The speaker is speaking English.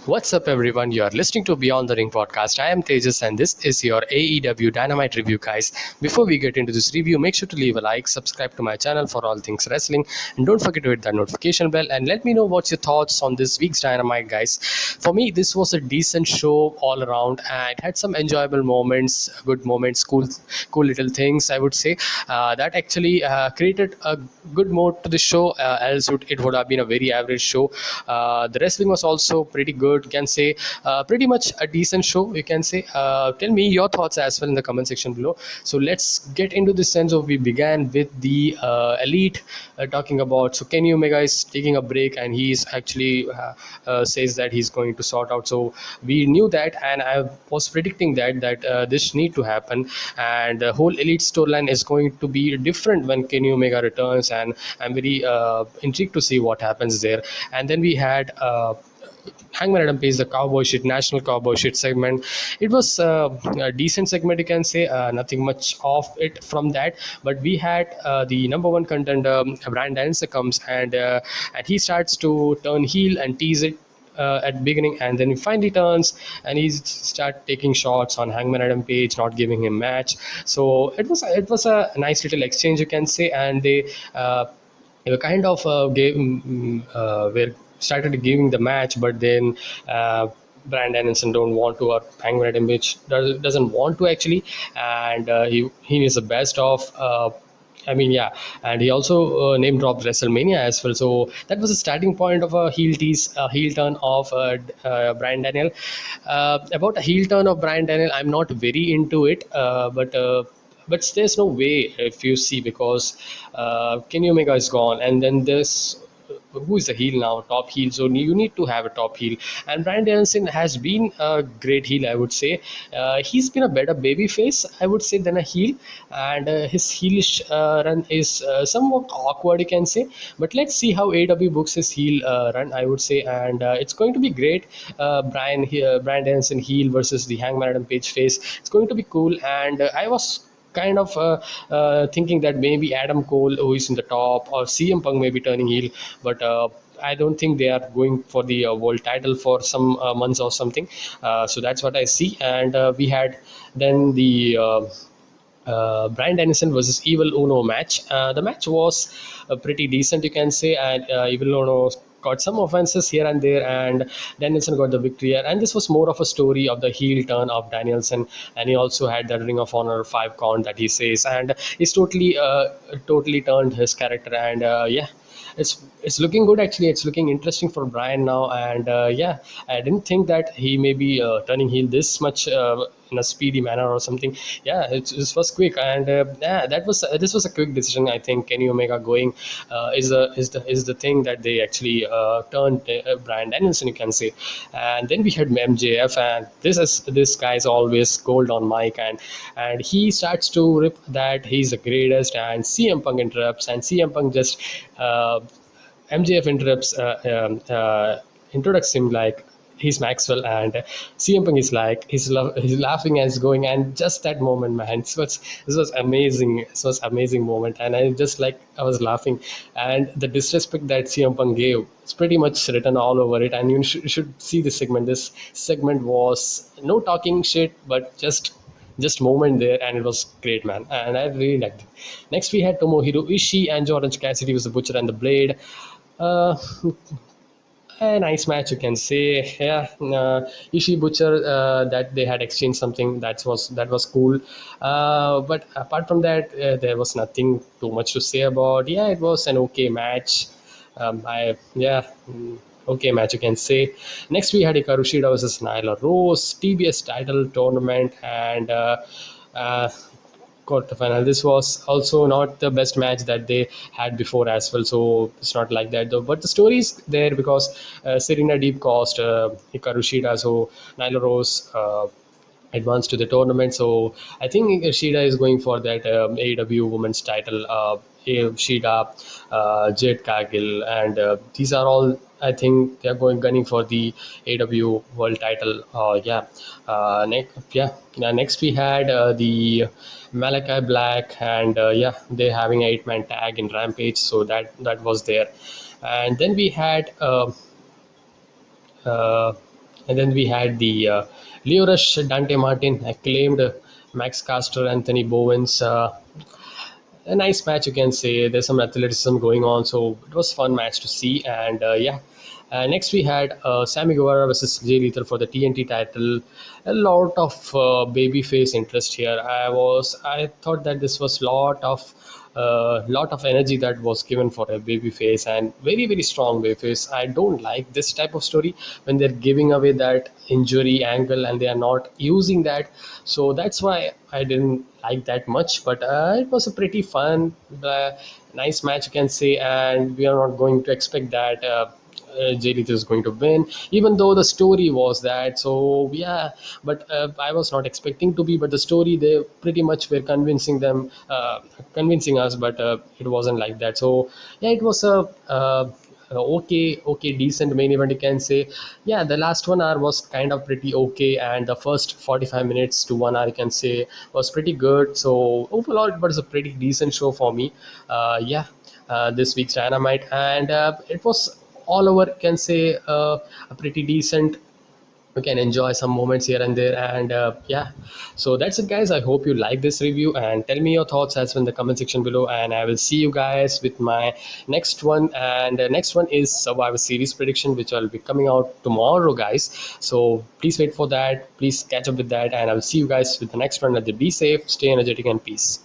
What's up, everyone? You are listening to Beyond the Ring podcast. I am Tejas, and this is your AEW Dynamite review, guys. Before we get into this review, make sure to leave a like, subscribe to my channel for all things wrestling, and don't forget to hit that notification bell. And let me know what's your thoughts on this week's Dynamite, guys. For me, this was a decent show all around, and it had some enjoyable moments, good moments, cool little things. I would say that actually created a good mode to the show. Else it would have been a very average show. The wrestling was also pretty good. You can say pretty much a decent show. You can say. Tell me your thoughts as well in the comment section below. So let's get into the sense of we began with the elite talking about. So Kenny Omega is taking a break and he's actually says that he's going to sort out. So we knew that, and I was predicting that this need to happen, and the whole elite storyline is going to be different when Kenny Omega returns, and I'm very intrigued to see what happens there. And then we had Hangman Adam Page, the cowboy shit, national cowboy shit segment. It was a decent segment, you can say. Nothing much of it from that, but we had the number one contender, Bryan Danielson, comes and he starts to turn heel and tease it at beginning, and then he finally turns and he start taking shots on Hangman Adam Page, not giving him match. So it was a nice little exchange, you can say, and they were kind of were started giving the match, but then Bryan Danielson don't want to, or Hangman Adam Page doesn't want to actually, and he is the best of. I mean, yeah, and he also name dropped WrestleMania as well. So that was the starting point of a heel tease, a heel turn of Bryan Daniel. About a heel turn of Bryan Daniel, I'm not very into it, but there's no way if you see, because Kenny Omega is gone, and then there's who is the heel now, top heel. So you need to have a top heel, and Bryan Danielson has been a great heel, I would say. He's been a better baby face, I would say, than a heel, and his heelish run is somewhat awkward, you can say. But let's see how AW books his heel run, I would say, and it's going to be great. Bryan Danielson heel versus the Hangman Adam Page face. It's going to be cool, and I was kind of thinking that maybe Adam Cole, who is in the top, or CM Punk may be turning heel, but I don't think they are going for the world title for some months or something. So that's what I see. And we had then the Bryan Danielson versus Evil Uno match. The match was pretty decent, you can say, and Evil Uno got some offenses here and there, and Danielson got the victory here. And this was more of a story of the heel turn of Danielson, and he also had the Ring of Honor 5 count that he says, and he's totally turned his character, and yeah. It's looking good, actually. It's looking interesting for Bryan now, and yeah, I didn't think that he may be turning heel this much in a speedy manner or something. Yeah, it was quick, and yeah, this was a quick decision. I think Kenny Omega going is the thing that they actually turned Bryan Danielson, you can say. And then we had MJF, and this guy's always gold on mic, and he starts to rip that he's the greatest, and CM Punk interrupts, and CM Punk just MJF interrupts, introducts him like he's Maxwell, and CM Punk is like he's laughing as going, and just that moment, man, this was amazing. This was amazing moment, and I was laughing, and the disrespect that CM Punk gave, it's pretty much written all over it, and you should see this segment. This segment was no talking shit, but just moment there, and it was great, man, and I really liked it. Next we had Tomohiro Ishii and Orange Cassidy was the Butcher and the Blade. uh, a nice match, you can say. Yeah, Ishii Butcher, that they had exchanged something that was cool. But apart from that, there was nothing too much to say about. Yeah, it was an okay match. I yeah. Okay match, you can say. Next we had Hikaru Shida versus Nyla Rose TBS title tournament, and uh, quarterfinal. This was also not the best match that they had before as well, so it's not like that though. But the story is there because Serena Deeb cost Hikaru Shida, so Nyla Rose advanced to the tournament. So I think Shida is going for that AEW Women's title. Shida, Jade Cargill, and these are all. I think they are going gunning for the AW World Title. Yeah. Next we had the Malachi Black, and yeah, they're having an 8-man tag in Rampage, so that was there. And then we had uh, And then we had the Leo Rush, Dante Martin, acclaimed Max Caster, Anthony Bowens. A nice match, you can say. There's some athleticism going on, so it was fun match to see. And yeah, next we had Sammy Guevara versus Jay Lethal for the TNT title. A lot of babyface interest here. I thought that this was lot of energy that was given for a babyface, and very very strong babyface. I don't like this type of story when they're giving away that injury angle and they are not using that. So that's why I didn't like that much. But it was a pretty fun, nice match, you can say. And we are not going to expect that. Jay Lethal is going to win, even though the story was that. So yeah, but I was not expecting to be. But the story, they pretty much were convincing us, but it wasn't like that. So yeah, it was a decent main event, you can say. Yeah, the last 1 hour was kind of pretty okay, and the first 45 minutes to 1 hour, you can say, was pretty good. So overall, it was a pretty decent show for me. Yeah, this week's Dynamite, and it was all over, can say, a pretty decent. You can enjoy some moments here and there. And yeah, so that's it, guys. I hope you like this review, and tell me your thoughts as well in the comment section below. And I will see you guys with my next one. And next one is Survivor Series prediction, which will be coming out tomorrow, guys. So please wait for that, please catch up with that, and I will see you guys with the next one. Be safe, stay energetic, and peace.